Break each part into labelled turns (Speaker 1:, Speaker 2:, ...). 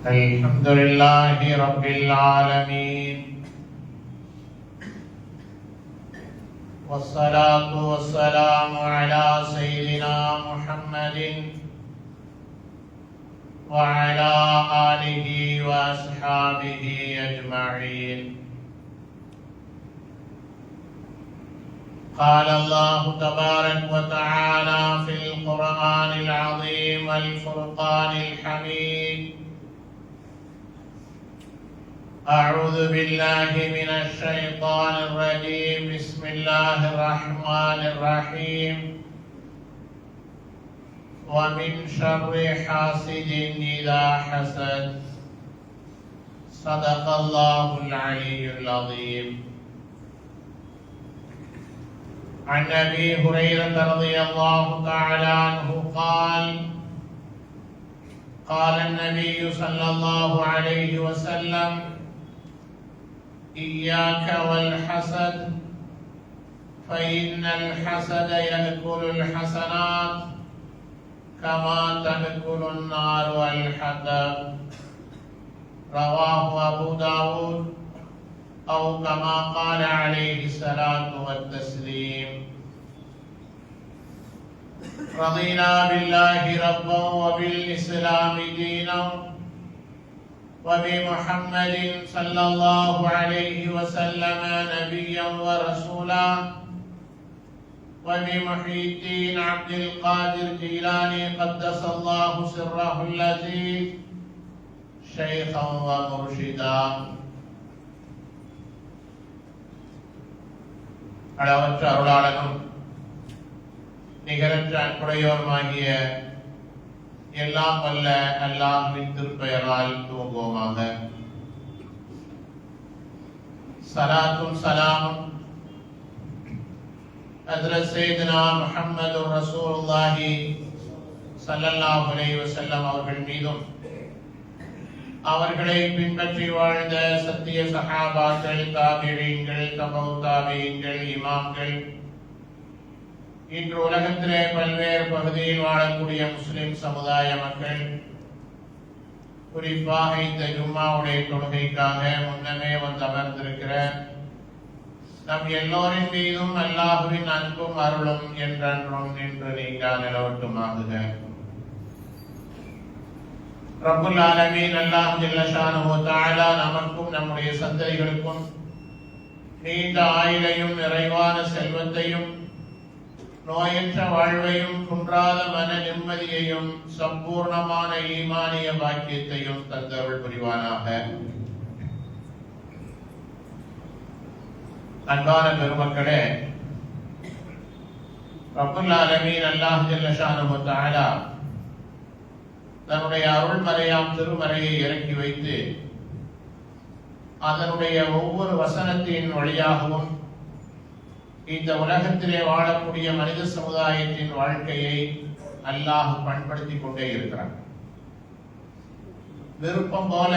Speaker 1: الحمد لله رب العالمين والصلاة والسلام على سيدنا محمد وعلى آله وأصحابه أجمعين. قال الله تبارك وتعالى في القرآن العظيم والفرقان الحميد: أعوذ بالله من الشيطان الرجيم. بسم الله الرحمن الرحيم. ومن شر حاسد إذا حسد. صدق الله العلي العظيم. عن أبي هريرة رضي الله تعالى عنه قال: قال النبي صلى الله عليه وسلم: إياك والحسد فإن الحسد يأكل الحسنات كما تأكل النار الحطب. رواه أبو داود أو كما قال عليه الصلاة والتسليم. رضينا بالله ربا وبالإسلام دينا وبمحمد صلى الله عليه وسلم نبيا ورسولا وبمحي الدين عبد القادر جيلاني قدس الله سره اللذيذ شيخا ومرشدا. அளவற்ற அருளாளனும் நிகரற்ற அன்புடையோருமாகிய எல்லாம் வல்ல அல்லாஹ்வின் திருப்பெயரால் துவங்குவோமாக. ஸலாத்தும் ஸலாமும் ஹஜ்ரத் சையதுனா முஹம்மது ரசூலுல்லாஹி ஸல்லல்லாஹு அலைஹி வஸல்லம் அவர்கள் மீதும் அவர்களை பின்பற்றி வாழ்ந்த சத்திய சஹாபாக்கள், தாபிஈன்கள், தபௌ தாபிஈன்கள், இமாம்கள், இன்று உலகத்திலே பல்வேறு பகுதியில் வாழக்கூடிய முஸ்லிம் சமுதாய மக்கள், குறிப்பாக இந்த ஜும்மாவுடைய தொழுகைக்காக முன்னமே வந்து அமர்ந்திருக்கிற நம் எல்லோரின் மீதும் அல்லாஹுவின் அன்பும் அருளும் என்றென்றும் நின்று நீங்கா நிலவட்டுமாகுக. ரப்புல் ஆலமீன் அல்லாஹ் ஜல்ல ஷானுஹு வ தஆலா நமக்கும் நம்முடைய சந்ததிகளுக்கும் நீண்ட ஆயுளையும் நிறைவான செல்வத்தையும் நோயற்ற வாழ்வையும் குன்றாத மன நிம்மதியையும் சம்பூர்ணமான ஈமானிய பாக்கியத்தையும் தந்தருள் புரிவானாக. அன்பான பெருமக்களே, ரப்புல் ஆலமீன் அல்லாஹ் ஜல்ல ஷானுஹு வ தஆலா தன்னுடைய அருள்மறையாம் திருமறையை இறக்கி வைத்து அதனுடைய ஒவ்வொரு வசனத்தின் வழியாகவும் இந்த உலகத்திலே வாழக்கூடிய மனித சமுதாயத்தின் வாழ்க்கையை அல்லாஹ் பண்படுத்திக் கொண்டே இருக்கிறார். விருப்பம் போல,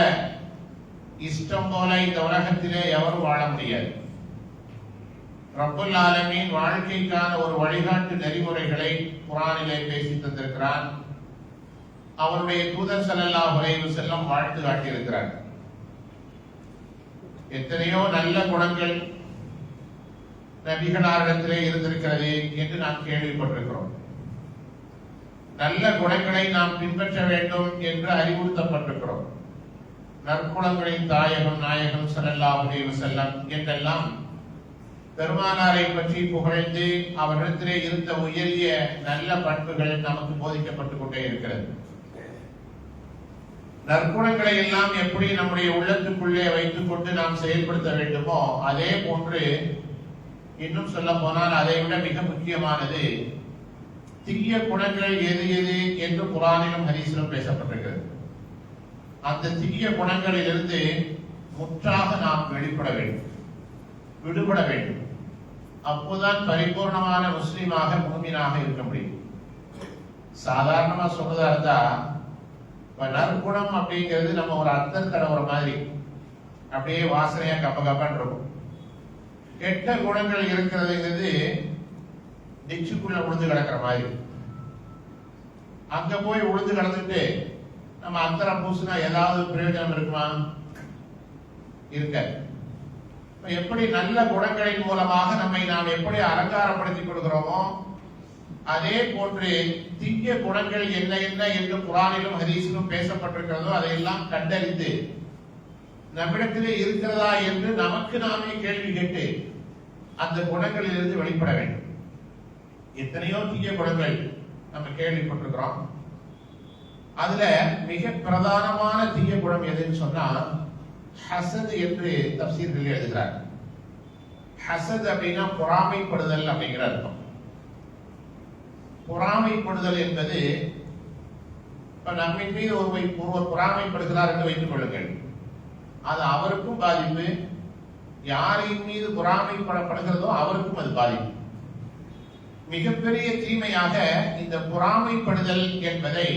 Speaker 1: இஷ்டம் போல இந்த உலகத்திலே எவரும் வாழ முடியாது. ரப்புல் ஆலமீன் வாழ்க்கைக்கான ஒரு வழிகாட்டு நெறிமுறைகளை குர்ஆனிலே பேசி தந்திருக்கிறார். அவருடைய தூதர் ஸல்லல்லாஹு அலைஹி வஸல்லம் வாழ்த்து காட்டியிருக்கிறார். எத்தனையோ நல்ல குணங்கள் நபிகளாரிடத்திலே இருந்திருக்கிறது என்று நாம் கேள்விப்பட்டிருக்கிறோம். நல்ல குணங்களை நாம் பின்பற்ற வேண்டும் என்று அறிவுறுத்தப்பட்டிருக்கிறோம். நற்குணங்களின் தாயகம் நாயகம் ஸல்லல்லாஹு அலைஹி வஸல்லம் என்றெல்லாம் பெருமானாரை பற்றி புகழ்ந்து அவரிடத்திலே இருந்த உயரிய நல்ல பண்புகள் நமக்கு போதிக்கப்பட்டுக் கொண்டே இருக்கிறது. நற்குணங்களை எல்லாம் எப்படி நம்முடைய உள்ளத்துக்குள்ளே வைத்துக் கொண்டு நாம் செயல்படுத்த வேண்டுமோ அதே போன்று, இன்னும் சொல்ல போனால் அதை விட மிக முக்கியமானது தீய குணங்கள் எது எது என்று குர்ஆனிலும் ஹதீஸிலும் பேசப்பட்டிருக்கிறது. அந்த தீய குணங்களிலிருந்து முற்றாக நாம் விடுபட வேண்டும். அப்போதான் பரிபூர்ணமான முஸ்லிமாக முஃமினாக இருக்க முடியும். சாதாரணமா சொல்றதா இருந்தா நற்குணம் அப்படிங்கிறது நம்ம ஒரு அத்தர் தடவுற மாதிரி அப்படியே வாசனையா கப்ப கப்பன்னு இருக்கும். கெட்ட குணங்கள் இருக்கிறதுங்கிறது டிச்சுக்குள்ள விழுந்து கிடக்கிற மாதிரி. அங்க போய் விழுந்து கிடந்துட்டு நம்ம அத்தரம் பூசினா ஏதாவது பிரயோஜனம் இருக்குமா? இருக்க. எப்படி நல்ல குணங்களின் மூலமாக நம்மை நாம் எப்படி அலங்காரப்படுத்திக் கொள்கிறோமோ அதே போன்று தீய குணங்கள் என்ன என்ன என்று குர்ஆனிலும் ஹதீஸிலும் பேசப்பட்டிருக்கிறதோ அதையெல்லாம் கண்டறிந்து நம்மிடத்திலே இருக்கிறதா என்று நமக்கு நாமே கேள்வி கேட்டு அந்த குணங்களிலிருந்து வெளிப்பட வேண்டும். எத்தனையோ தீய குணங்கள் நம்ம கேள்விப்பட்டிருக்கிறோம். அதுல மிக பிரதானமான தீய குணம் எதுன்னு சொன்னா ஹசத் என்று தஃசீர்கள் எழுதுகிறார். ஹசத் அப்படின்னா பொறாமைப்படுதல் அப்படிங்கிற அர்த்தம். பொறாமைப்படுதல் என்பது இப்ப நம்மின் மீது ஒருவர் பொறாமைப்படுகிறார் என்று வைத்துக் கொள்ளுங்கள், அது அவருக்கும் பாதிப்பு, யாரின் மீது பொறாமைப்படப்படுகிறதோ அவருக்கும் அது பாதிப்பு. மிகப்பெரிய தீமையாக இந்த பொறாமைப்படுதல் என்பதை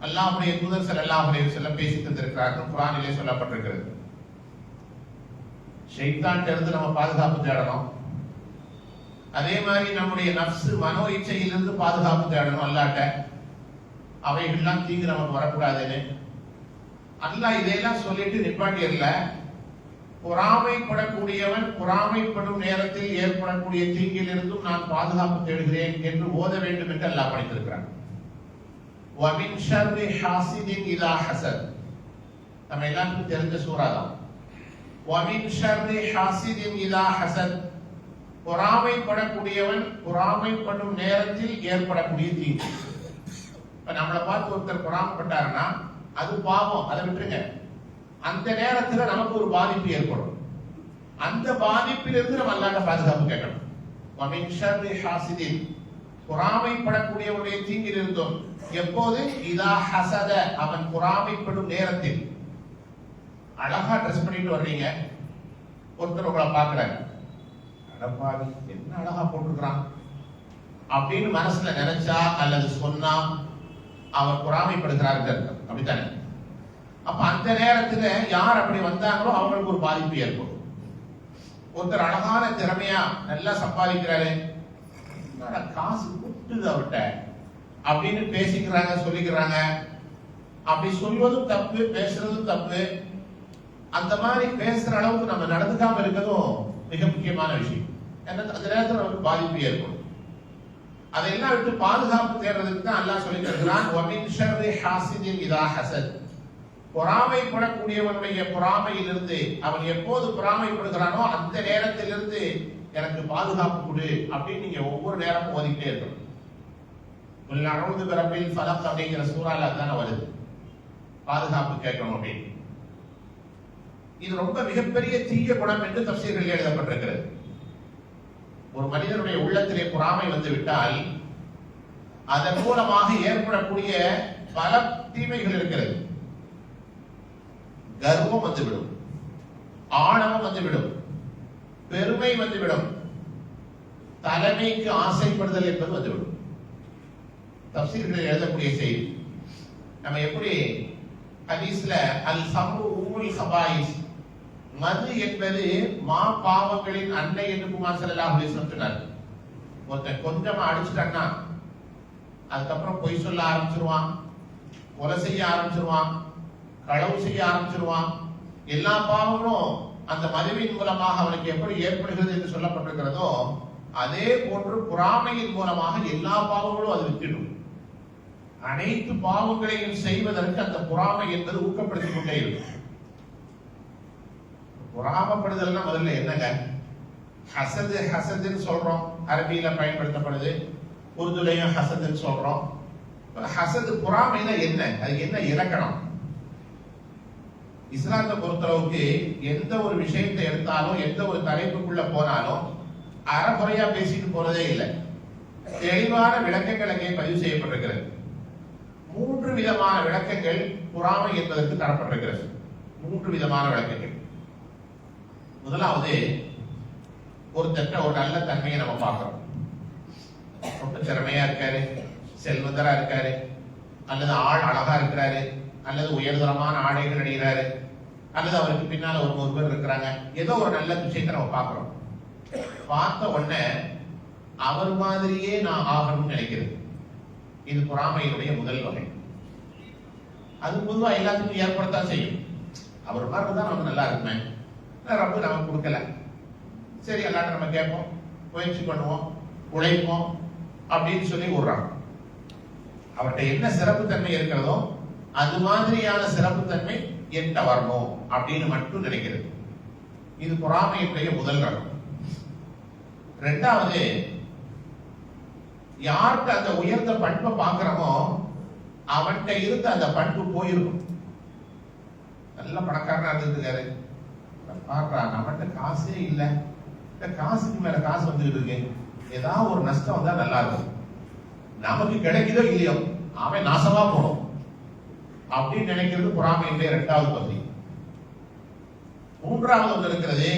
Speaker 1: அல்லாஹ்வுடைய தூதர் ஸல்லல்லாஹு அலைஹி வஸல்லம் பேசி தந்திருக்கிறார்கள். குர்ஆனிலே சொல்லப்பட்டிருக்கிறது. ஷைத்தான்கிட்ட இருந்து நம்ம பாதுகாப்பு தேடணும். அதே மாதிரி நம்முடைய நஃப்ஸ் மனோ இச்சையிலிருந்து பாதுகாப்பு தேடணும் அல்லாஹ்ட்ட. அவைகள்லாம் தீங்கு நமக்கு வரக்கூடாதுன்னு அல்லாஹ் இதையெல்லாம் சொல்லிட்டு நிப்பாட்டியர்ல. பொறாமைப்படக்கூடியவன் பொறாமைப்படும் நேரத்தில் ஏற்படக்கூடிய தீங்கிலிருந்தும் நான் பாதுகாப்பு தேடுகிறேன் என்று ஓத வேண்டும் என்று அல்லாஹ் படைத்திருக்கிறான். وَمِنْ شَرِّ حَاسِدٍ إِذَا حَسَدَ நம்ம எல்லாருக்கும் தெரிஞ்ச சூரா தான். وَمِنْ شَرِّ حَاسِدٍ إِذَا حَسَدَ பொறாமைப்படக்கூடியவன் பொறாமைப்படும் நேரத்தில் ஏற்படக்கூடிய தீங்கு. இப்ப நம்மளை பார்த்து ஒருத்தர் பொறாமைப்பட்டாருன்னா அது பாவம், அதை விட்டுருங்க. அந்த நேரத்துல நமக்கு ஒரு பாதிப்பு ஏற்படும். அந்த பாதிப்பிலிருந்து நம்ம அல்லாஹ்ட்ட பாதுகாப்பு கேட்கணும். وَمِنْ شَرِّ حَاسِدٍ பொறாமைப்படக்கூடியவனுடைய தீங்கில் இருந்தும் எப்போது இதா ஹசத அவன் பொறாமைப்படும் நேரத்தில். அழகா ட்ரெஸ் பண்ணிட்டு வர்றீங்க, ஒருத்தர் உங்களை பார்க்கிறாங்க, அடப்பாவி என்ன அழகா போட்டிருக்கிறான் அப்படின்னு மனசுல நினைச்சா அல்லது சொன்னா அவர் பொறாமைப்படுகிறார்கள், அப்படித்தானே? அப்ப அந்த நேரத்துல யார் அப்படி வந்தாங்களோ அவங்களுக்கு ஒரு பாதிப்பு ஏற்படும். ஒருத்தர் அழகான திறமையா நல்லா சம்பாதிக்கிறாரு, காசு குட்டுது அவர்கிட்ட அப்படின்னு பேசிக்கிறாங்க, சொல்லிக்கிறாங்க. அப்படி சொல்வதும் தப்பு, பேசுறதும் தப்பு. அந்த மாதிரி பேசுற அளவுக்கு நம்ம நடந்துக்காம இருக்கிறதும் மிக முக்கியமான விஷயம். அந்த நேரத்தில் நமக்கு பாதிப்பு ஏற்படும். அதையெல்லாம் விட்டு பாதுகாப்பு தேடுறதுக்கு தான் அல்லாஹ் சொல்லி தருகிறான். وَمِنْ شَرِّ حَاسِدٍ إِذَا حَسَدَ பொறாமைப்படக்கூடியவனுடைய பொறாமையிலிருந்து அவன் எப்போது பொறாமைப்படுகிறானோ அந்த நேரத்திலிருந்து எனக்கு பாதுகாப்பு கொடு அப்படின்னு நீங்க ஒவ்வொரு நேரமும் ஓதிக்கிட்டே இருக்கணும். அஊது பிரப்பில் ஃபலக் அப்படிங்கிற சூறால அதான வருது, பாதுகாப்பு கேட்கணும் அப்படின்னு. இது ரொம்ப மிகப்பெரிய தீய குணம் என்று தஃசீரில் எழுதப்பட்டிருக்கிறது. ஒரு மனிதனுடைய உள்ளத்திலே பொறாமை வந்து விட்டால் அதன் மூலமாக ஏற்படக்கூடிய பல தீமைகள் இருக்கிறது. கர்வம் வந்துவிடும், ஆணவம் வந்துவிடும், பெருமை வந்துவிடும், தலைமைக்கு ஆசைப்படுதல் என்பது வந்துவிடும். தஃசீர்களில் எழுதக்கூடிய செய்தி நம்ம எப்படி ஹதீஸ்ல அல் சம்ரு உம்முல் கபாயிஸ், மது என்பது மா பாவங்களின் அன்னை என்று குமார் ஸல்லல்லாஹு அலைஹி வஸல்லம் சொன்னார். ஒருத்தன் கொஞ்சமா அடிச்சுட்டான்னா அதுக்கப்புறம் பொய் சொல்ல ஆரம்பிச்சிருவான், கொலை செய்ய ஆரம்பிச்சிருவான், களவு செய்ய ஆரம்பிச்சிருவான். எல்லா பாவங்களும் அந்த மதுவின் மூலமாக அவனுக்கு எப்படி ஏற்படுகிறது என்று சொல்லப்பட்டிருக்கிறதோ அதே போன்று பொறாமையின் மூலமாக எல்லா பாவங்களும் அது விட்டுடும். அனைத்து பாவங்களையும் செய்வதற்கு அந்த பொறாமை என்பது ஊக்கப்படுத்திக் கொண்டே இருக்கும். பொறாமப்படுதல்னா முதல்ல என்னங்க? ஹசது, ஹசதுன்னு சொல்றோம், அரபியில பயன்படுத்தப்படுது, உருதுலையும் ஹசதுன்னு சொல்றோம். ஹசது பொறாமைனா என்ன? அது என்ன இலக்கணம்? இஸ்லாத்தை பொறுத்தளவுக்கு எந்த ஒரு விஷயத்தை எடுத்தாலும் எந்த ஒரு தலைப்புக்குள்ள போனாலும் அறகுறையா பேசிட்டு போறதே இல்லை. தெளிவான விளக்கங்கள் அங்கே பதிவு செய்யப்பட்டிருக்கிறது. 3 விதமான விளக்கங்கள் பொறாமை என்பதற்கு தரப்பட்டிருக்கிறது. 3 விதமான விளக்கங்கள். முதலாவது, ஒருத்தட்ட ஒரு நல்ல தன்மையை நம்ம பார்க்கிறோம். ரொம்ப திறமையா இருக்காரு, செல்வந்தரா இருக்காரு, அல்லது ஆள் அழகா இருக்கிறாரு, அல்லது உயர்தரமான ஆடைகள் அணிகிறாரு, அல்லது அவருக்கு பின்னால ஒரு ஒருவர் இருக்கிறாங்க. ஏதோ ஒரு நல்ல விஷயத்தை நம்ம பார்க்கிறோம். பார்த்த உடனே அவர் மாதிரியே நான் ஆகணும்னு நினைக்கிறது. இது பொறாமையினுடைய முதல் வகை. அது பொதுவா எல்லாத்துக்கும் ஏற்படத்தான் செய்யும். அவர் மாதிரி தான் நமக்கு நல்லா இருக்குமே, ரப்பு நமக்கு கொடுக்கல, சரி எல்லாரும் நம்ம கேட்போம், முயற்சி பண்ணுவோம், உழைப்போம் அப்படின்னு சொல்லி விடுறாங்க. அவர்கிட்ட என்ன சிறப்பு தன்மை இருக்கிறதோ அது மாதிரியான சிறப்பு தன்மை என்கிட்ட வரணும் அப்படின்னு மட்டும் நினைக்கிறது. இது பொறாமையுடைய முதல் ரகம். ரெண்டாவது, யார்கிட்ட அந்த உயர்ந்த பண்பை பார்க்கிறோமோ அவன்கிட்ட இருந்த அந்த பண்பு போயிருக்கும். நல்ல பணக்காரனா இருந்துருக்காரு, பாக்குறான் நம்மகிட்ட காசே இல்லை, காசுக்கு மேல காசு வந்துட்டு இருக்கு, ஏதாவது ஒரு நஷ்டம் வந்தா நல்லா இருக்கும், நமக்கு கிடைக்குதோ இல்லையோ அவன் நாசமா போடும் அப்படின்னு நினைக்கிறது பொறாமையுடைய இரண்டாவது பகுதி. மூன்றாவது ஒன்று இருக்கிறது,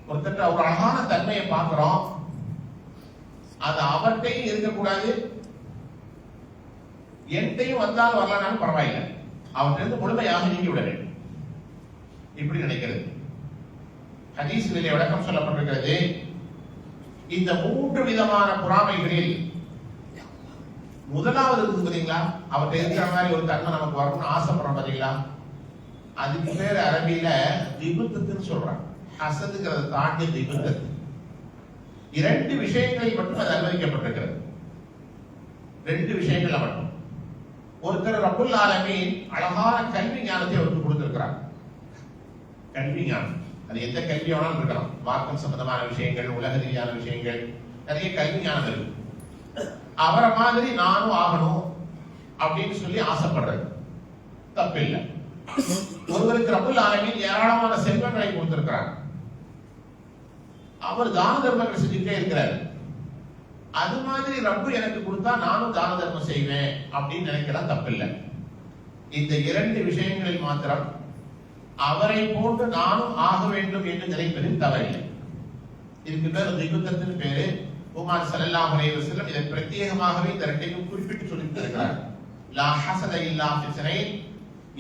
Speaker 1: ஒருத்தர் ஒரு அழகான தன்மையை பார்க்கிறோம், அது அவர்கிட்டையும் இருக்கக்கூடாது, என்கிட்டையும் வந்தாலும் வரலனாலும் பரவாயில்லை, அவற்றிலிருந்து முழுமையாக நீங்கி விட வேண்டும், இப்படி நினைக்கிறது. ஹதீஸ்களிலே விளக்கம் சொல்லப்பட்டிருக்கிறது, இந்த மூன்று விதமான பொறாமைகளில் முதலாவது இருக்கு பாத்தீங்களா, அவர்கிட்ட இருக்கிற மாதிரி ஒரு தன்மை நமக்கு வரணும்னு ஆசைப்படுறோம் பாத்தீங்களா, அதுக்கு பேர் அரபியில திபுத்துன்னு சொல்றாங்க. அசதுங்கிறத தாண்டி திபுத்து. இரண்டு விஷயங்களில் மட்டும் அது அனுமதிக்கப்பட்டிருக்கிறது. ரெண்டு விஷயங்கள்ல மட்டும். ஒருத்தர் ரப்புல் ஆலமீன் அழகான கல்வி ஞானத்தை அவருக்கு கொடுத்திருக்கிறார். கல்வி ஞானம் அது எந்த கல்வி வேணாலும் இருக்கலாம், மார்க்கம் சம்பந்தமான விஷயங்கள், உலக ரீதியான விஷயங்கள், நிறைய கல்வி ஞானம் இருக்கு. அவரை மாதிரி நானும் ஆகணும் அப்படின்னு சொல்லி ஆசைப்படுறது தப்பில்லை. ஒருவருக்கு ரப்புல் ஆலமீன் ஏராளமான செல்வங்களை கொடுத்திருக்கிறார், அவர் தான தர்மங்கள் செஞ்சுட்டே இருக்கிறார், அது மாதிரி ரப்பு எனக்கு கொடுத்தா நானும் தான தர்மம் செய்வேன் அப்படின்னு நினைக்கலாம் தப்பில்லை. இந்த இரண்டு விஷயங்களில் மாத்திரம் அவரை போன்று நானும் ஆக வேண்டும் என்று நினைப்பதில் தவறில்லை. இதுக்கு பேர் திகுத்தத்தின் பேரு. உமார் ஸல்லல்லாஹு அலைஹி வஸல்லம் இதை பிரத்யேகமாகவே இந்த இரண்டையும் குறிப்பிட்டு சொல்லிட்டு இருக்கிறார். லா ஹஸத இல்லா ஃபிஸ்னைன்,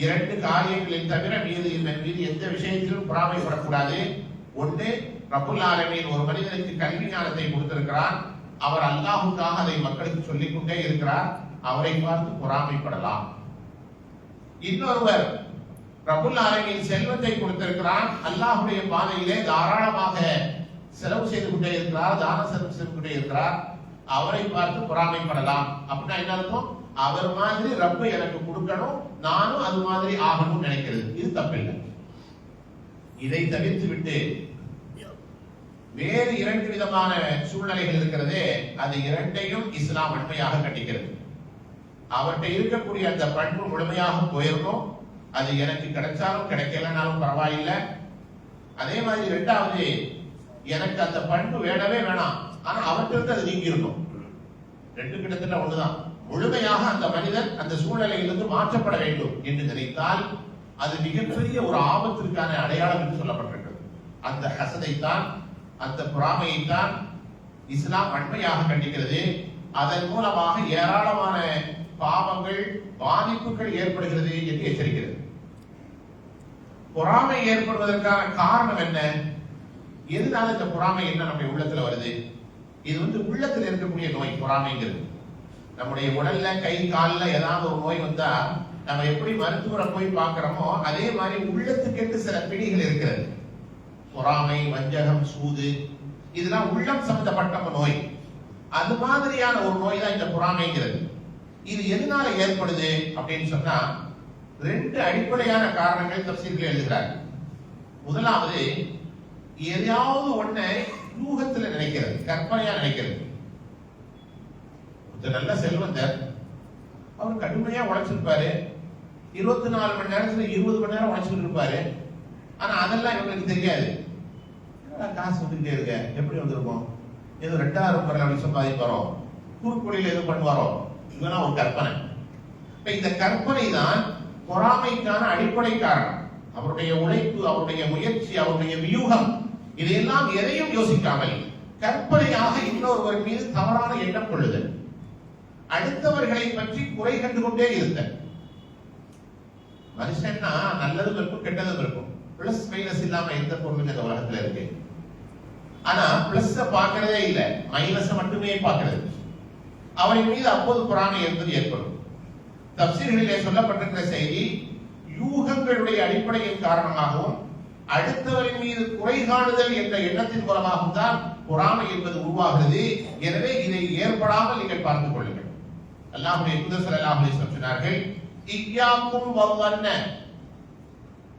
Speaker 1: இரண்டு காரியங்களில் தவிர மீது எந்த விஷயத்திலும் பொறாமைப்படக்கூடாது. ஒன்று, ரப்புல் ஆலமீன் ஒரு மனிதனுக்கு கல்வி ஞானத்தை கொடுத்திருக்கிறார், அவர் அல்லாஹ்வுக்காக அதை மக்களுக்கு சொல்லிக் கொண்டே இருக்கிறார், அவரை பார்த்து பொறாமைப்படலாம். இன்னொருவர் ரப்புல் ஆலமீன் செல்வத்தை கொடுத்திருக்கிறார், அல்லாஹ்வுடைய பாதையிலே தாராளமாக செலவு செய்து கொண்டே இருக்கிறார், தான செலவு செய்து கொண்டே இருக்கிறார், அவரை பார்த்து பொறாமைப்படலாம். அப்படின்னா என்ன அர்த்தம்? அவர் மாதிரி ரப்பு எனக்கு கொடுக்கணும், நானும் அது மாதிரி ஆகணும் நினைக்கிறது, இது தப்பில்லை. இதை தவிர்த்து விட்டு வேறு இரண்டு விதமான சூழ்நிலைகள் இருக்கிறதே, அது இரண்டையும் இஸ்லாம் வன்மையாக கண்டிக்கிறது. அவர்கிட்ட இருக்கக்கூடிய அந்த பண்பு முழுமையாக போயிருக்கும், அது எனக்கு கிடைச்சாலும் கிடைக்கலனாலும் பரவாயில்லை. அதே மாதிரி இரண்டாவது, எனக்கு அந்த பண்பு வேணவே வேணாம், ஆனா அவற்றிலிருந்து அது நீங்கி இருக்கும். ரெண்டு கிட்டத்தட்ட ஒண்ணுதான். முழுமையாக அந்த மனிதன் அந்த சூழ்நிலையிலிருந்து மாற்றப்பட வேண்டும் என்று நினைத்தால் அது மிகப்பெரிய ஒரு ஆபத்திற்கான அடையாளம் என்று சொல்லப்பட்டிருக்கிறது. அந்த ஹசதைத்தான், அந்த பொறாமையைத்தான் இஸ்லாம் வன்மையாக கண்டிக்கிறது. அதன் மூலமாக ஏராளமான பாவங்கள், பாதிப்புகள் ஏற்படுகிறது என்று எச்சரிக்கிறது. பொறாமை ஏற்படுவதற்கான காரணம் என்ன? எதனால இந்த பொறாமை என்ன நம்ம உள்ளத்துல வருது? இது உள்ளத்துல இருக்கக்கூடிய நோய் பொறாமைங்கிறது. நம்முடைய உடல்ல, கை கால்ல ஏதாவது ஒரு நோய் வந்தா நம்ம எப்படி மருத்துவரை போய் பார்க்கிறோமோ அதே மாதிரி உள்ளத்துக்கென்று சில பிடிகள் இருக்கிறது. பொறாமை, வஞ்சகம், சூது, இதெல்லாம் உள்ளம் சம்பந்தப்பட்ட நோய். அது மாதிரியான ஒரு நோய் தான் இந்த பொறாமைங்கிறது. இது எதனால ஏற்படுது அப்படின்னு சொன்னா ரெண்டு அடிப்படையான காரணங்கள் தஃசீரில் எழுதுகிறார். முதலாவது, எதையாவது ஒன்றை யூகத்துல நினைக்கிறது, கற்பனையா நினைக்கிறது. நல்ல செல்வந்தர், அவர் கடுமையா உழைச்சிருப்பாரு, 24 மணி நேரத்துல 20 மணி நேரம் உழைச்சிட்டு இருப்பாரு. ஆனா அதெல்லாம் இவங்களுக்கு தெரியாது. காசு வந்துகிட்டே இருக்க, எப்படி வந்திருக்கும், ஏதோ 2000 ரூபாய் சம்பாதிப்பாரோ, கூர்க்குடியில் எதுவும் பண்ணுவாரோ, இதெல்லாம் ஒரு கற்பனை. இந்த கற்பனை தான் பொறாமைக்கான அடிப்படை காரணம். அவருடைய உழைப்பு, அவருடைய முயற்சி, அவருடைய வியூகம், இதையெல்லாம் எதையும் யோசிக்காமல் கற்பனையாக இன்னொருவர் மீது தவறான எண்ணம் கொள்ளுதல், அடுத்தவர்களை பற்றி குறை கண்டு கொண்டே இருந்தல். மனுஷன்னா நல்லதும் இருக்கும், கெட்டதும் இருக்கும். பிளஸ் மைனஸ் இல்லாம எந்த பொருளும் இந்த உலகத்துல இருக்கு. ஆனா பிளஸ் பாக்குறதே இல்ல, மைனஸ் மட்டுமே பாக்குறது. அவரின் மீது அப்போது பொறாமை என்பது ஏற்படும். தஃசீர்களிலே சொல்லப்பட்டிருக்கிற செய்தி, யூகங்களுடைய அடிப்படையின் காரணமாகவும் அடுத்தவரின் மீது குறை காணுதல் என்ற எண்ணத்தின் மூலமாகவும் தான் பொறாமை என்பது உருவாகிறது. எனவே இதை ஏற்படாமல் நீங்கள் பார்த்துக் கொள்ளுங்கள். அல்லாஹ்வுடைய தூதர் ஸல்லல்லாஹு அலைஹி வஸல்லம் சொன்னார்கள், இய்யாக்கும் வவ்வன்ன,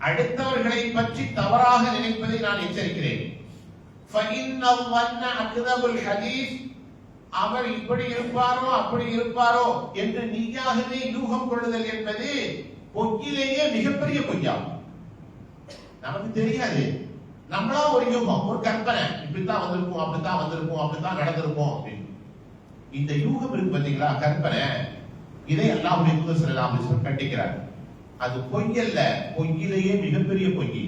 Speaker 1: அடுத்தவர்களை பற்றி தவறாக நினைப்பதை நான் எச்சரிக்கிறேன். ஃபஇன்னல் வன்ன அக்தபுல் ஹதீஸ், அவர் இப்படி இருப்பாரோ அப்படி இருப்பாரோ என்று நீயாகவே யூகம் கொள்ளுதல் என்பது பொய்யிலேயே மிகப்பெரிய பொய்யாகும். நமக்கு தெரியாது, நம்மளா ஒரு யூகம், ஒரு கற்பனை, இப்படித்தான் வந்திருக்கும், அப்படித்தான் வந்திருக்கும், அப்படித்தான் நடந்திருக்கும் அப்படின்னு. இந்த யூகம் இருக்கு பாத்தீங்களா, கற்பனை, இதை அல்லாஹ்வுடைய தூதர் ஸல்லல்லாஹு அலைஹி வஸல்லம் கண்டிக்கிறார். அது பொய் அல்ல, பொய்யிலேயே மிகப்பெரிய பொய்.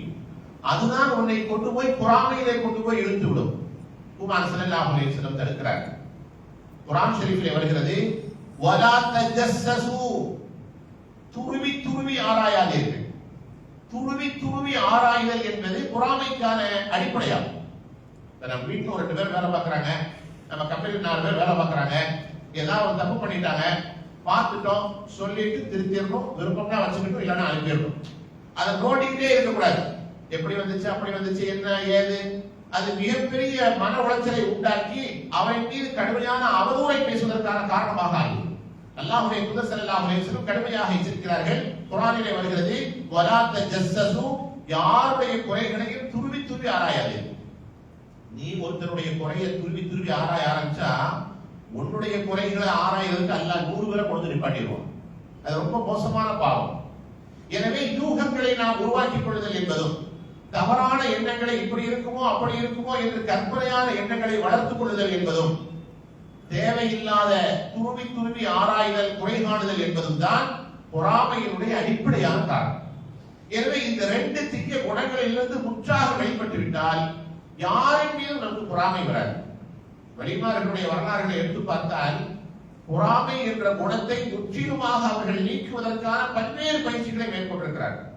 Speaker 1: அதுதான் உன்னை கொண்டு போய் பொறாமையிலே கொண்டு போய் இழுத்து விடும். குமார் ஸல்லல்லாஹு அலைஹி வஸல்லம் தடுக்கிறார். குர்ஆன் ஷரீஃபிலே வருகிறது, வலா தஜஸ்ஸஸு, துருவி துருவி ஆராயாதீர்கள். துருவி துருவி ஆராய்தல் என்பது பொறாமைக்கான அடிப்படையாகும். நம்ம வீட்டுல ஒரு 2 பேர் வேலை பார்க்கறாங்க, நம்ம கம்பெனில 4 பேர் வேலை பார்க்கறாங்க, ஏதாவது ஒரு தப்பு பண்ணிட்டாங்க, பார்த்துட்டோம், சொல்லிட்டு திருத்திடணும், விருப்பம்னா வச்சுக்கிட்டோம், இல்லைன்னா அனுப்பிடணும். அதை நோண்டிக்கிட்டே இருக்கக்கூடாது. எப்படி வந்துச்சு, அப்படி வந்துச்சு, என்ன ஏது, அது மிகப்பெரிய மன உளைச்சலை உண்டாக்கி அவன் மீது கடுமையான அவதூறை பேசுவதற்கான காரணமாக ஆகும். அல்லாஹ்வுடைய தூதர் ஸல்லல்லாஹு அலைஹி வஸல்லம் கடுமையாக எச்சரிக்கிறார்கள். குர்ஆனிலே வருகிறது, வலா தஜஸ்ஸஸு, யாருடைய குறைகளையும் துருவி துருவி ஆராயாதீர்கள். நீ ஒருத்தருடைய குறையை துருவி துருவி ஆராய ஆரம்பிச்சா உன்னுடைய குறைகளை ஆராய்வதற்கு அல்லாஹ் 100 பேரை கொண்டு நிப்பாட்டிடுவான். அது ரொம்ப மோசமான பாவம். எனவே யூகங்களை நாம் உருவாக்கிக் கொள்ளுதல் என்பதும், தவறான எண்ணங்களை இப்படி இருக்குமோ அப்படி இருக்குமோ என்று கற்பனையான எண்ணங்களை வளர்த்துக் கொள்ளுதல் என்பதும், தேவையில்லாத துருவி துருவி ஆராய்தல், குறை காணுதல் என்பதும் தான் பொறாமையினுடைய அடிப்படையான காரணம். எனவே இந்த 2 தீய குணங்களிலிருந்து முற்றாக வெளிப்பட்டு விட்டால் யாரின் மீதும் நமக்கு பொறாமை வராது. வலிமார்களுடைய வரலாறுகளை எடுத்து பார்த்தால் பொறாமை என்ற குணத்தை முற்றிலுமாக அவர்கள் நீக்குவதற்கான பல்வேறு பயிற்சிகளை மேற்கொண்டிருக்கிறார்கள்.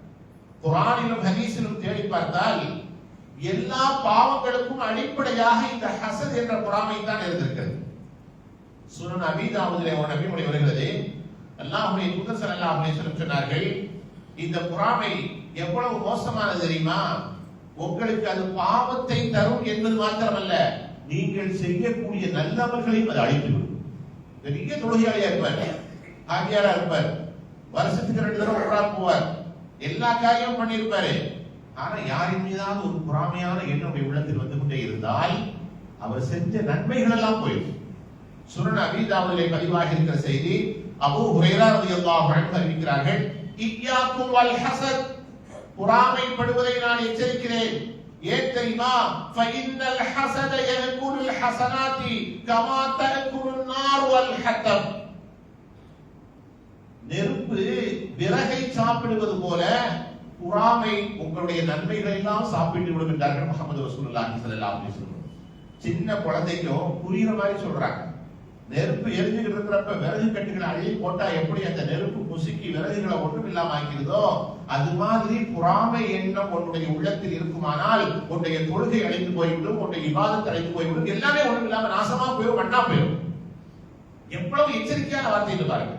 Speaker 1: குர்ஆனிலும் ஹதீஸிலும் தேடி பார்த்தால் எல்லா பாவங்களுக்கும் அடிப்படையாக இந்த ஹஸத் என்ற பொறாமை தான் இருந்திருக்கிறது. சுனன் அபீ தாவூதிலே ஒரு நபிமொழி வருகிறது, அல்லாஹ்வுடைய தூதர் ஸல்லல்லாஹு அலைஹி வஸல்லம் சொன்னார்கள், இந்த பொறாமை எவ்வளவு மோசமானது தெரியுமா, உங்களுக்கு அது பாவத்தை தரும் என்பது மாத்திரமல்ல, நீங்கள் செய்யக்கூடிய நல்லவர்களையும் அது அழித்துவிடும். பெரிய தொழுகையாளியா இருப்பார், ஆகியாரா இருப்பார், வருஷத்துக்கு 2 தடவை உம்ரா போவார், எல்லா காரியமும் பண்ணியிருப்பாரு. ஆனா யாரின் மீதாவது ஒரு பொறாமையான எண்ணம் உள்ளத்தில் வந்து கொண்டே இருந்தால் அவர் செஞ்ச நன்மைகள் எல்லாம் போயிடும். சுனன் அபீ தாவூதிலே பதிவாகி இருக்கிற செய்தி, அபூ ஹுரைரா ரலியல்லாஹு அன்ஹு அறிவிக்கிறார்கள், இய்யாக்கும் வல் ஹஸத், பொறாமைப்படுவதை நான் எச்சரிக்கிறேன். ஏன் தெரியுமா, ஃபஇன்னல் ஹஸத யஅகுலுல் ஹஸனாத்தி கமா தஅகுலுன் நார் வல் ஹத்தப், நெருப்பு விறகை சாப்பிடுவது போல பொறாமை உங்களுடைய நன்மைகளை எல்லாம் சாப்பிட்டு விடும் என்றார்கள் முஹம்மது ரசூலுல்லாஹி ஸல்லல்லாஹு அலைஹி வஸல்லம். சின்ன குழந்தைக்கும் புரியுற மாதிரி சொல்றாங்க. நெருப்பு எரிஞ்சுட்டு இருக்கிறப்ப விறகு கட்டுகளை அள்ளி போட்டா எப்படி அந்த நெருப்பு முசுக்கி விறகுகளை ஒன்றும் இல்லாம ஆக்கிறதோ, அது மாதிரி பொறாமை எண்ணம் உன்னுடைய உள்ளத்தில் இருக்குமானால் உன்னுடைய தொழுகை அழைத்து போய்விடும், உன்னுடைய இபாதத் அழைத்து போய்விடும், எல்லாமே ஒன்றும் இல்லாம நாசமா போயிடும், மண்ணா போயிடும். எவ்வளவு எச்சரிக்கையான வார்த்தை பாருங்க.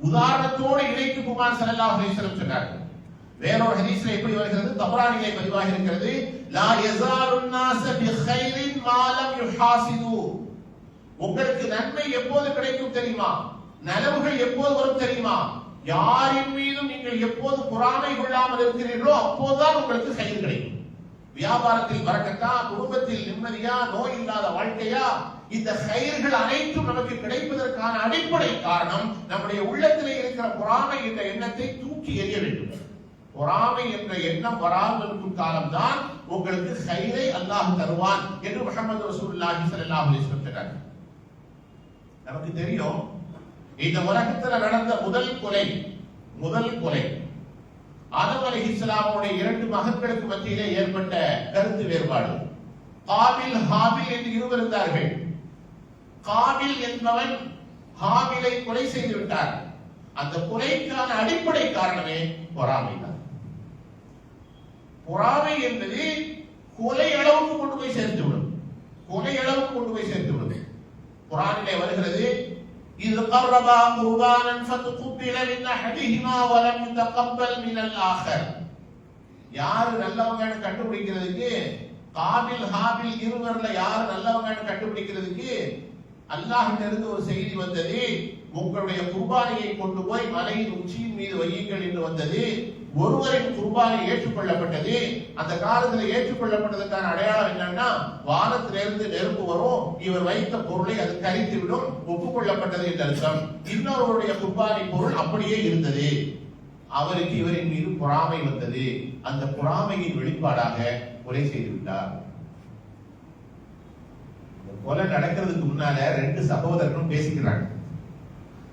Speaker 1: உதாரணத்தோடு இணைத்து குமார் ஸல்லல்லாஹு அலைஹி வஸல்லம் சொன்னார்கள். வேறொரு ஹதீஸ்ல எப்படி வருகிறது, தபரானிலே பதிவாகி இருக்கிறது, லா யஸாலுன் நாஸ பிகைரின் மா லம் யுஹாசிது, உங்களுக்கு நன்மை எப்போது கிடைக்கும் தெரியுமா, நலவுகள் எப்போது வரும் தெரியுமா, யாரின் மீதும் நீங்கள் எப்போது பொறாமை கொள்ளாமல் இருக்கிறீர்களோ அப்போதுதான் உங்களுக்கு கயிறு கிடைக்கும். வியாபாரத்தில் பரக்கத்தா, குடும்பத்தில் நிம்மதியா, நோய் இல்லாத வாழ்க்கையா, இந்த கயிறுகள் அனைத்தும் நமக்கு கிடைப்பதற்கான அடிப்படை காரணம் நம்முடைய உள்ளத்திலே இருக்கிற பொறாமை என்ற எண்ணத்தை தூக்கி எறிய வேண்டும். பொறாமை என்ற எண்ணம் வராமல் இருக்கும் காலம்தான் உங்களுக்கு கயிறை அல்லாஹ் தருவான் என்று முஹம்மது ரசூலுல்லாஹி ஸல்லல்லாஹு அலைஹி வஸல்லம் சொன்னார். நமக்கு தெரியும், இந்த உலகத்தில் நடந்த முதல் கொலை ஆதம் அலைஹிஸ்ஸலாமுடைய 2 மகன்களுக்கு மத்தியிலே ஏற்பட்ட கருத்து வேறுபாடு. காபில் ஹாபில் என்று இருவர் இருந்தார்கள். காபில் என்பவன் ஹாபிலை கொலை செய்து விட்டார். அந்த கொலைக்கான அடிப்படை காரணமே பொறாமை தான். பொறாமை என்பது கொலை அளவுக்கு கொண்டு போய் சேர்த்து விடும். குரானிலே வருகிறது, இது قربا قربانا فتقبل من احدهما ولم يتقبل من الاخر. யார் நல்லவங்கன்னு கண்டுபிடிக்கிறதுக்கு காபில் ஹாபில் இருவர்ல யார் நல்லவங்கன்னு கண்டுபிடிக்கிறதுக்கு அல்லாஹ்விடம் இருந்து ஒரு செய்தி வந்தது. உங்களுடைய குர்பானியை கொண்டு போய் மலையின் உச்சியின் மீது வையுங்கள் என்று வந்தது. ஒருவரின் குர்பானி ஏற்றுக்கொள்ளப்பட்டது. அந்த காலத்தில் ஏற்றுக்கொள்ளப்பட்டதற்கான அடையாளம் என்னன்னா, வானத்திலிருந்து நெருப்பு வரும், இவர் வைத்த பொருளை அது கரித்து விடும், ஒப்புக்கொள்ளப்பட்டது என்று அர்த்தம். இன்னொருவருடைய குர்பானி பொருள் அப்படியே இருந்தது. அவருக்கு இவரின் மீது பொறாமை வந்தது. அந்த பொறாமையின் வெளிப்பாடாக கொலை செய்து விட்டார். கொலை நடக்கிறதுக்கு முன்னால ரெண்டு சகோதரர்களும் பேசிக்கிறாங்க.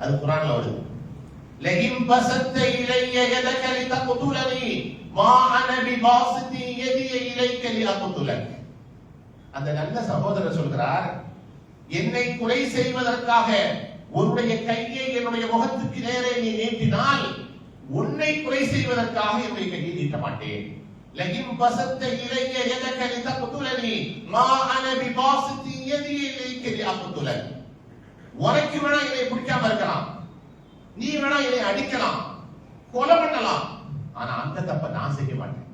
Speaker 1: அது குர்ஆன்ல வருது. லகிம் பசத்த இலைய யதக லிதக்துலனி மா அன பிபாசிதி யதி இலைக லிஅக்துலக். அந்த நல்ல சகோதரர் சொல்கிறார், என்னை கொலை செய்வதற்காக உன்னுடைய கையை என்னுடைய முகத்துக்கு நேரே நீ நீட்டினால் உன்னை கொலை செய்வதற்காக என்னுடைய கையை நீட்ட மாட்டேன். லகிம் பசத்த இலைய யதக லிதக்துலனி மா அன பிபாசிதி யதி இலைக லிஅக்துலக். உனக்கு வேணா என்னை பிடிக்காம இருக்கலாம், நீ வேணா என்னை அடிக்கலாம், கொலை பண்ணலாம், ஆனா அந்த தப்ப நான் செய்ய மாட்டேன்.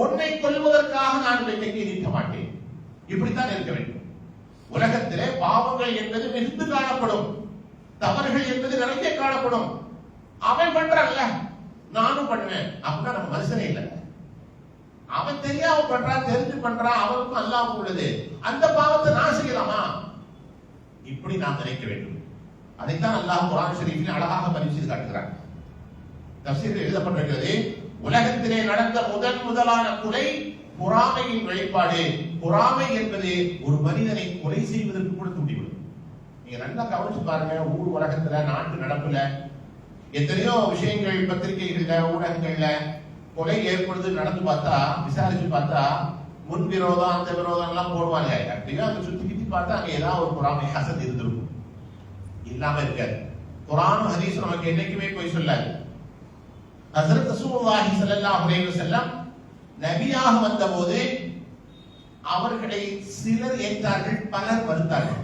Speaker 1: உன்னை கொல்வதற்காக நான் கையை நீட்ட மாட்டேன். இப்படித்தான் இருக்க வேண்டும். உலகத்திலே பாவங்கள் என்பது மிகுந்து காணப்படும், தவறுகள் என்பது நிறைய காணப்படும். அவன் பண்றான்ல, நானும் பண்ணுவேன் அப்படின்னா நம்ம மனுஷனே இல்லை. அவன் தெரியாம பண்றான், தெரிஞ்சு பண்றான், அவனுக்கும் அல்லாஹ் உள்ளது. அந்த பாவத்தை நான் செய்யலாமா? இப்படி நாம் நினைக்க வேண்டும். அதைத்தான் அல்லாஹ் குர்ஆன் ஷரீஃபில் அழகாக பதிவு செய்து காட்டுகிறார். தஃசீரில் எழுதப்பட்டிருக்கிறது, உலகத்திலே நடந்த முதலான கொலை பொறாமையின் வெளிப்பாடு. பொறாமை என்பது ஒரு மனிதனை கொலை செய்வதற்கு கூட தூண்டிவிடும். நீங்க நல்லா கவனிச்சு பாருங்க. ஊர் உலகத்துல, நாட்டு நடப்புல எத்தனையோ விஷயங்கள் பத்திரிகைகள்ல, ஊடகங்கள்ல கொலை ஏற்படுது நடந்து பார்த்தா, விசாரிச்சு பார்த்தா முன் விரோதம் அந்த விரோதம் எல்லாம் போடுவாங்க. அப்படியே அங்க சுத்தி கித்தி பார்த்தா அங்க ஏதாவது ஒரு பொறாமை ஹசத் இருந்திருக்கும், இல்லாம இருக்காது. குர்ஆனும் ஹதீஸும் நமக்கு என்னைக்குமே போய் சொல்லாது. ஹஜ்ரத் ரசூலுல்லாஹி ஸல்லல்லாஹு அலைஹி வஸல்லம் நபியாக வந்தபோது அவர்களை சிலர் ஏற்றார்கள், பலர் மறுத்தார்கள்.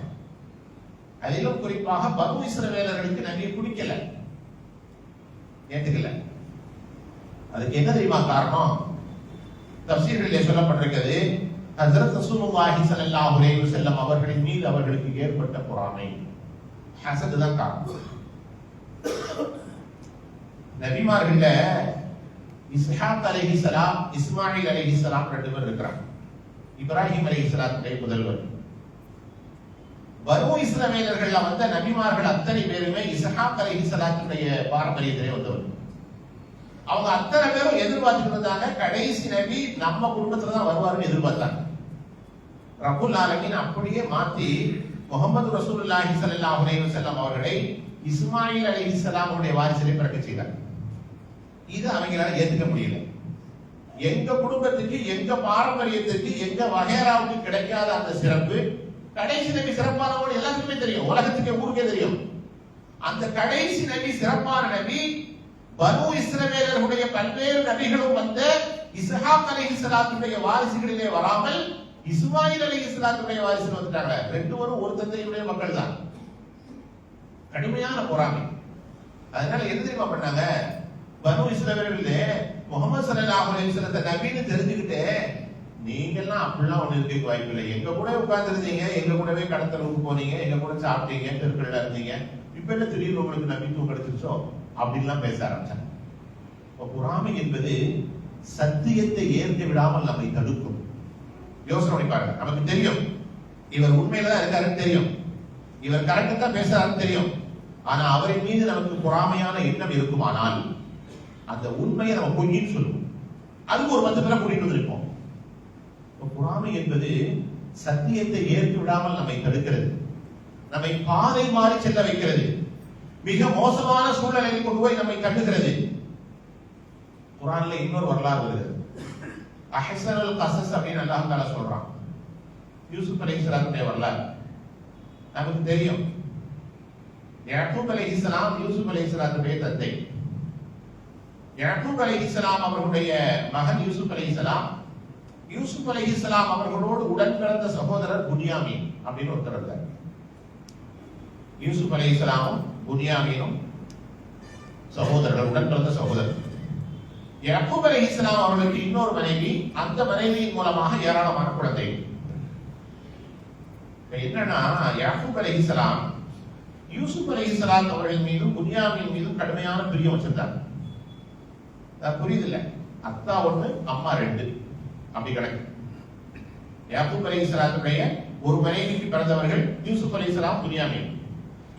Speaker 1: அதிலும் குறிப்பாக பனு இஸ்ரவேலர்களுக்கு நபியை பிடிக்கல, ஏற்றுக்கல. அதுக்கு என்ன தெரியுமா காரணம்? தஃசீரிலே சொல்லப்பட்டிருக்கிறது, ஹஜ்ரத் ரசூலுல்லாஹி ஸல்லல்லாஹு அலைஹி வஸல்லம் அவர்களின் மீது அவர்களுக்கு ஏற்பட்ட பொறாமை, ஹஸத் தான் காரணம். நபிமார்கள்ல இஸ்ஹாக் அலைஹிஸ்ஸலாம், இஸ்மாயில் அலைஹிஸ்ஸலாம் ரெண்டு பேர் இருக்கிறாங்க. இப்ராஹிம் அலைஹிஸ்ஸலாத்துடைய புதல்வர். பனு இஸ்ரவேலர்கள்ல வந்த நபிமார்கள் அத்தனை பேருமே இஸ்ஹாக் அலைஹிஸ்ஸலாத்துடைய பாரம்பரியத்திலே வந்தவர். அவங்க அத்தனை பேரும் எதிர்பார்த்துட்டு இருந்தாங்க, கடைசி நபி நம்ம குடும்பத்துல தான் வருவாருன்னு எதிர்பார்த்தாங்க. ரப்புல் ஆலமீன் அப்படியே மாத்தி முஹம்மது ரசூலுல்லாஹி ஸல்லல்லாஹு அலைஹி வஸல்லம் அவர்களை இஸ்மாயில் அலைஹிஸ்ஸலாம் அவருடைய வாரிசிலே பிறக்க செய்தார். இது அவங்களால ஏத்துக்க முடியல. எங்க குடும்பத்துக்கு, எங்க பாரம்பரியத்துக்கு, எங்க வகைராவுக்கு கிடைக்காத அந்த சிறப்பு கடைசி நபி சிறப்பானவங்க எல்லாத்துக்குமே தெரியும், உலகத்துக்கே ஊருக்கே தெரியும். அந்த கடைசி நபி சிறப்பான நபி பனு இஸ்ரவேலர்களுடைய பல்வேறு நபிகளும் வந்த இஸ்ஹாக் அலைஹிஸ்ஸலாத்துடைய வாரிசுகளிலே வராமல் இஸ்மாயில் அலைஹிஸ்ஸலாத்துடைய வாரிசுகள் வந்துட்டாங்க. ரெண்டு பேரும் ஒரு தந்தையுடைய மக்கள் தான். கடுமையான பொறாமை. அதனால என்ன தெரியுமா பண்ணாங்க? பனு இஸ்ரவேலர்களே முஹம்மது ஸல்லல்லாஹு அலைஹி வஸல்லம் நபின்னு தெரிஞ்சுக்கிட்டு, நீங்க எல்லாம் அப்படிலாம் ஒண்ணு இருக்க வாய்ப்பு இல்லை, எங்க கூட உட்கார்ந்து இருந்தீங்க, எங்க கூடவே கடத்தலுக்கு போனீங்க, எங்க கூட சாப்பிட்டீங்க, தெருக்கள்ல இருந்தீங்க, இப்ப என்ன திடீர்னு உங்களுக்கு நபித்துவம் கிடைச்சிருச்சோ அப்படின்லாம் பேச ஆரம்பிச்சாங்க. பொறாமை என்பது சத்தியத்தை ஏற்க விடாமல் நம்மை தடுக்கும். யோசனை பண்ணி பாருங்க. நமக்கு தெரியும் இவர் உண்மையில தான் இருக்காருன்னு தெரியும், இவர் கரெக்டா தான் பேசுறாருன்னு தெரியும். ஆனா அவரின் மீது நமக்கு பொறாமையான எண்ணம் இருக்குமானால் அந்த உண்மையை நம்ம பொய்ன்னு சொல்லுவோம். அதுக்கு ஒரு 10 பேரை கூட்டிட்டு வந்திருப்போம். பொறாமை என்பது சத்தியத்தை ஏற்க விடாமல் நம்மை தடுக்கிறது, நம்மை பாதை மாறி செல்ல வைக்கிறது, மிக மோசமான சூழ்நிலையில் கொண்டு போய் நம்மை தள்ளுகிறது. குர்ஆன்ல இன்னொரு வரலாறு வருகிறது. அஹ்ஸனுல் கஸஸ் அப்படின்னு அல்லாஹ் தஆலா சொல்றான். யூசுப் அலைஹிஸ்ஸலாமுடைய வரலாறு நமக்கு தெரியும். யாக்கூப் அலைஹிஸ்ஸலாம் யூசுப் அலைஹிஸ்ஸலாத்துடைய தந்தை. யாக்கூப் அலைஹிஸ்ஸலாம் அவர்களுடைய மகன் யூசுப் அலைஹிஸ்ஸலாம். யூசுப் அலைஹிஸ்ஸலாம் அவர்களோடு உடன் பிறந்த சகோதரர் புன்யாமீன். அப்படின்னு ஒருத்தர் இருந்தார். யூசுப் அலைஹிஸ்ஸலாமும் புன்யாமீனும் சகோதரர்கள், உடன் பிறந்த சகோதரர். யாக்கூப் அலைஹிஸ்ஸலாம் அவர்களுக்கு இன்னொரு மனைவி, அந்த மனைவியின் மூலமாக ஏராளமான குழந்தைகள். என்னன்னா யாக்கூப் அலைஹிஸ்ஸலாம் யூசுப் அலைஹிஸ்ஸலாம் அவர்கள் மீதும் புன்யாமீன் மீதும் கடுமையான பிரியம் வச்சிருந்தாங்க. புரியுது இல்ல? அத்தா ஒண்ணு அம்மா ரெண்டு அப்படி கணக்கு. யாக்கூப் அலைஹிஸ்ஸலாத்துடைய ஒரு மனைவிக்கு பிறந்தவர்கள் யூசுப் அலைஹிஸ்ஸலாம், புன்யாமீன்.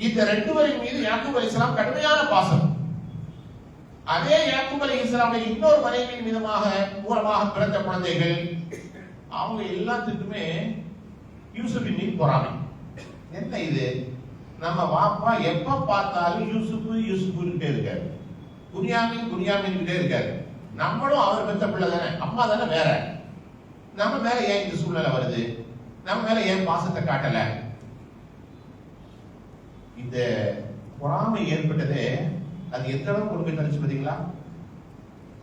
Speaker 1: இந்த ரெண்டு பேரின் மீது யாக்கூப் அலைஹிஸ்ஸலாம் கடுமையான பாசம். அதே யாக்கூப் அலைஹிஸ்ஸலாமுடைய இன்னொரு மனைவியின் மூலமாக பிறந்த குழந்தைகள் அவங்க எல்லாத்துக்குமே யூசுப்பின் மீது பொறாமை. என்ன இது? நம்ம வாப்பா எப்ப பார்த்தாலும் யூசுப் யூசுப்கிட்டே இருக்காரு, புன்யாமீன் கிட்டே இருக்காரு. நம்மளும் அவர் பெற்ற பிள்ளை தானே, அம்மா தானே வேற, நம்ம மேல ஏன் இந்த சூழ்நிலை வருது, நம்ம மேல ஏன் பாசத்தை காட்டல? இந்த பொறாமை ஏற்பட்டது அது எந்த அளவுக்கு கொண்டு போய் தனிச்சு பார்த்தீங்களா?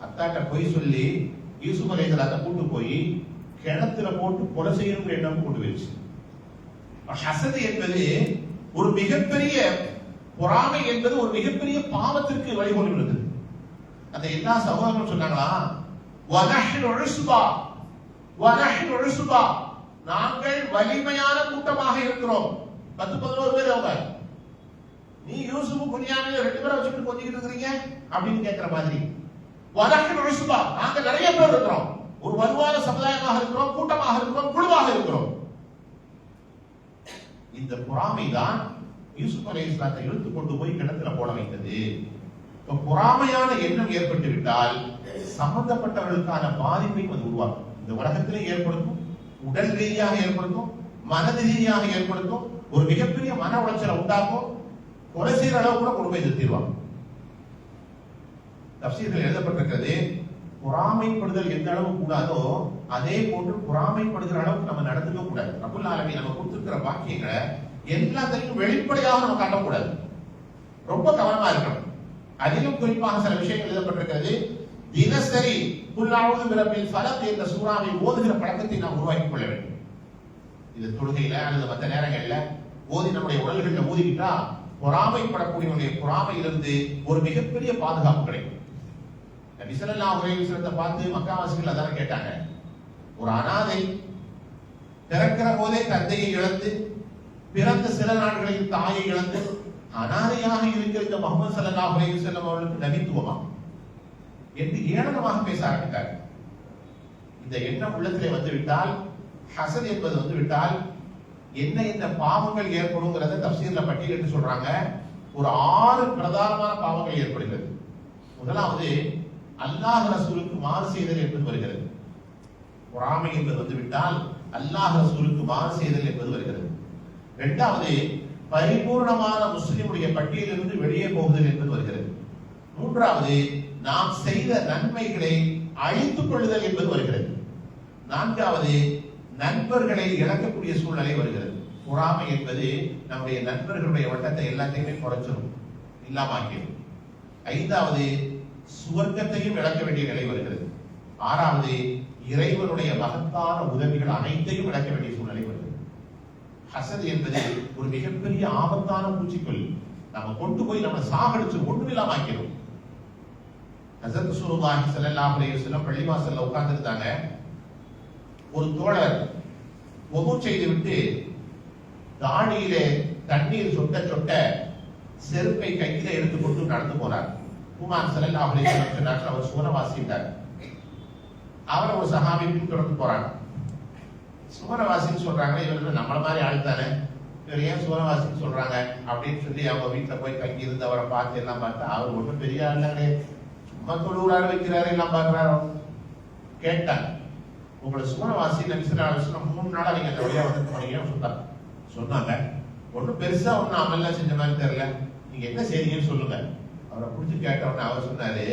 Speaker 1: அத்தாட்ட போய் சொல்லி யூசுப் அலைஹிஸ்ஸலாத்தை கூட்டு போய் கிணத்துல போட்டு கொலை செய்யணுங்கிற எண்ணம் கொண்டு போயிடுச்சு. ஹசது என்பது ஒரு மிகப்பெரிய, பொறாமை என்பது ஒரு மிகப்பெரிய பாவத்திற்கு வழிகொண்டு. அந்த எல்லா சகோதரர்களும் சொன்னாங்களா, நாங்கள் வலிமையான கூட்டமாக இருக்கிறோம். 10-11 பேர் அவங்க. நீ யூசுப் புன்யாமீன் ரெண்டு பேரை வச்சுட்டு கொஞ்சிக்கிட்டு இருக்கிறீங்க அப்படின்னு கேட்கிற மாதிரி. நாங்க நிறைய பேர் இருக்கிறோம், ஒரு வலுவான சமுதாயமாக இருக்கிறோம், கூட்டமாக இருக்கிறோம், குழுவாக இருக்கிறோம். இந்த பொறாமை தான் யூசுப் அலைஹிஸ்ஸலாத்தை இழுத்து கொண்டு போய் கிணத்துல போட வைத்தது. பொறாமையான எண்ணம் ஏற்பட்டு விட்டால் சம்பந்தப்பட்டவர்களுக்கான பாதிப்பை அது உருவாக்கும். இந்த உலகத்திலே ஏற்படுத்தும், உடல் ரீதியாக ஏற்படுத்தும், மனது ரீதியாக ஏற்படுத்தும், ஒரு மிகப்பெரிய மன உளைச்சலை உண்டாக்கும், கொலை செய்யற அளவு கூட கொண்டு போய் நிறுத்திடுவாங்க. தஃசீரில் எழுதப்பட்டிருக்கிறது, பொறாமைப்படுதல் எந்த அளவு கூடாதோ அதே போன்று பொறாமைப்படுகிற அளவுக்கு நம்ம நடந்துக்க கூடாது. ரப்புல் ஆலமீன் நம்ம கொடுத்திருக்கிற பாக்கியங்களை எல்லாத்தையும் வெளிப்படையாக நம்ம காட்டக்கூடாது, ரொம்ப கவனமா இருக்கணும். அதிலும் குறிப்பாக சில விஷயங்கள் எழுதப்பட்டிருக்கிறது. தினசரி குல் அஊது பிரப்பில் ஃபலக் என்ற சூறாவை ஓதுகிற பழக்கத்தை நாம் உருவாக்கிக் கொள்ள வேண்டும். இது தொழுகையில அல்லது மற்ற நேரங்கள்ல ஓதி நம்முடைய உடல்களில் ஊதிக்கிட்டா பொறாமைப்படக்கூடியவனுடைய பொறாமையிலிருந்து ஒரு மிகப்பெரிய பாதுகாப்பு கிடைக்கும். நபி ஸல்லல்லாஹு அலைஹி வஸல்லம் பார்த்து மக்காவாசிகள் அதான் கேட்டாங்க. ஒரு அனாதை பிறக்கிற போதே தந்தையை இழந்து, பிறந்த சில நாட்களில் தாயை இழந்து அனாதையாக இருக்கிற இந்த முஹம்மது ஸல்லல்லாஹு அலைஹி வஸல்லம் அவர்களுக்கு நபித்துவமா என்று ஏளனமாக பேச ஆரம்பித்தார். இந்த எண்ணம் உள்ளத்திலே வந்து விட்டால், ஹசத் என்பது வந்து விட்டால் என்ன பாவங்கள் ஏற்படுங்கிறத தஃசீர்ல பட்டியலிட்டு சொல்றாங்க. ஒரு 6 பிரதானமான பாவங்கள் ஏற்படுகிறது. முதலாவது அல்லாஹ் ரசூலுக்கு மாறு செய்தல் என்பது வருகிறது. பொறாமை என்பது வந்து விட்டால் அல்லாஹ் ரசூலுக்கு மாறு செய்தல் என்பது வருகிறது. இரண்டாவது பரிபூர்ணமான முஸ்லிமுடைய பட்டியலிலிருந்து வெளியே போகுதல் என்பது வருகிறது. மூன்றாவது நாம் செய்த நன்மைகளை அழித்துக் கொள்ளுதல் என்பது வருகிறது. நான்காவது நண்பர்களை இழக்கக்கூடிய சூழ்நிலை வருகிறது. பொறாமை என்பது நம்முடைய நண்பர்களுடைய வட்டத்தை எல்லாத்தையுமே குறைச்சிடும், இல்லாமாக்கிடும். ஐந்தாவது சுவர்க்கத்தையும் இழக்க வேண்டிய நிலை வருகிறது. ஆறாவது இறைவனுடைய மகத்தான உதவிகள் அனைத்தையும் இழக்க வேண்டிய சூழ்நிலை வருகிறது. ஹசத் என்பது ஒரு மிகப்பெரிய ஆபத்தான பூச்சிக்கொல்லி. நம்ம கொண்டு போய் நம்ம சாகடிச்சு ஒண்ணுமில்லாம ஆக்கிடும். ஹஸரத் ரசூலுல்லாஹி ஸல்லல்லாஹு அலைஹி வஸல்லம் பள்ளிவாசல்ல உட்கார்ந்து இருந்தாங்க. ஒரு தோழர் ஒது செய்து விட்டு தாடியிலே தண்ணீர் சொட்ட சொட்ட செருப்பை கையில எடுத்துக்கொண்டு நடந்து போனார். உமர் ஸல்லல்லாஹு அலைஹி வஸல்லம் சொன்னார், அவர் சூரவாசிட்டார். அவர் ஒரு சஹாபி பின்தொடர்ந்து போறாங்க. சூரவாசின்னு சொல்றாங்க, இவர்கள் நம்மள மாதிரி ஆள் தானே, இவர் ஏன் சூரவாசின்னு சொல்றாங்க அப்படின்னு சொல்லி அவங்க வீட்டுல போய் தங்கி இருந்து அவரை பார்த்து எல்லாம் பார்த்தா அவர் ஒன்றும் பெரிய ஆள் கிடையாது, சும்மா தொழுகிறாரு வைக்கிறாரு எல்லாம் பார்க்கிறாரு. கேட்டாங்க, உங்களை சூரவாசி நபி ஸல்லல்லாஹு அலைஹி வஸல்லம் 3 நாளா நீங்க அந்த வழியா வந்து போனீங்கன்னு சொன்னாங்க. ஒன்றும் பெருசா ஒன்றும் அமல்லாம் செஞ்ச மாதிரி தெரியல, நீங்க என்ன செய்றீங்கன்னு சொல்லுங்க. அவரை பிடிச்சி கேட்டவுடனே அவர் சொன்னாரு,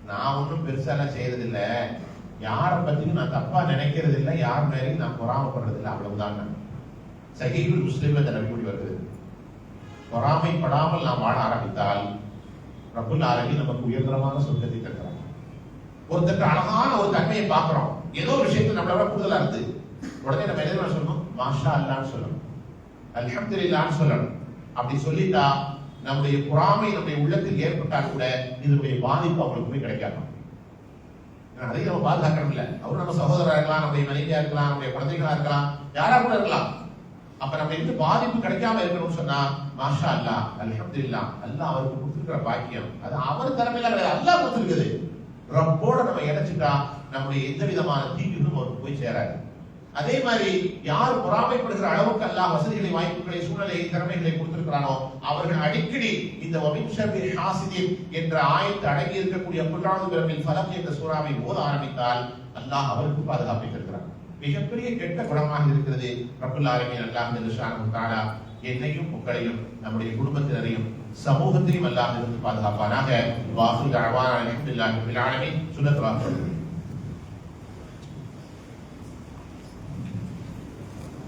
Speaker 1: நான் ஒன்றும் பெருசாலாம் செய்யறது இல்லை, யாரை பத்தியும் நான் தப்பா நினைக்கிறது இல்லை, யார் மேலேயும் நான் பொறாமப்படுறது இல்லை, அவ்வளவுதான். சஹீஹுல் முஸ்லிம்ல இந்த நபிமொழி வருது. பொறாமைப்படாமல் நாம் வாழ ஆரம்பித்தால் ரப்புல் ஆலமீன் நமக்கு உயர்தரமான சொர்க்கத்தை தருகிறார். ஒருத்தருக்கு அழகான ஒரு தன்மையை பார்க்கிறோம், ஏதோ ஒரு விஷயத்துல நம்மளோட கூடுதலா இருந்து உடனே நம்ம என்ன சொல்லணும், மாஷா அல்லான்னு சொல்லணும். அல்ஹம்துலில்லாஹ்னு சொல்லணும். அப்படி சொல்லிட்டா நம்முடைய பொறாமை நம்முடைய உள்ளத்தில் ஏற்பட்டால் கூட இதனுடைய பாதிப்பு அவங்களுக்கு போய் கிடைக்காது. அதை நம்ம பாதுகாக்கணும் இல்ல. அவரும் நம்ம சகோதரா இருக்கலாம், நம்முடைய மனைவியா இருக்கலாம், நம்முடைய குழந்தைகளா இருக்கலாம், யாரா கூட இருக்கலாம். அப்ப நம்ம எந்த பாதிப்பு கிடைக்காம இருக்கணும்னு சொன்னா மாஷா அல்லாஹ் அல்ஹம்துலில்லாஹ், அல்லாஹ் அவருக்கு கொடுத்திருக்கிற பாக்கியம் அது அவர் திறமையில கிடையாது, அல்லாஹ் கொடுத்திருக்குது. ரப்போட நம்ம இணைச்சிட்டா நம்முடைய எந்த விதமான தீங்குகளும் அவருக்கு போய் சேராது. அதே மாதிரி யார் பொறாமைப்படுகிற அளவுக்கு அல்லாஹ் வசதிகளை, வாய்ப்புகளை, சூழ்நிலை, திறமைகளை கொடுத்திருக்கிறானோ அவர்கள் அடிக்கடி இந்த வமின் ஷர்ரி ஹாசிதின் என்ற ஆயத்து அடங்கி இருக்கக்கூடிய குல்ஆஊது பிரபில் ஃபலக் என்ற சூறாவை ஓத ஆரம்பித்தால் அல்லாஹ் அவருக்கு பாதுகாப்பை தருகிறார். மிகப்பெரிய கெட்ட குணமாக இருக்கிறது. ரப்பல் ஆலமீன் அல்லாஹ் ஜல்ல ஷானஹு தஆலா என்னையும் உங்களையும் நம்முடைய குடும்பத்தினரையும் சமூகத்தையும் அல்லாஹ் இருந்து பாதுகாப்பானாக. வாஹிரு தஅவானா அல்ஹம்துலில்லாஹி ரப்பில் ஆலமீன். சுன்னத்துல்லாஹ்.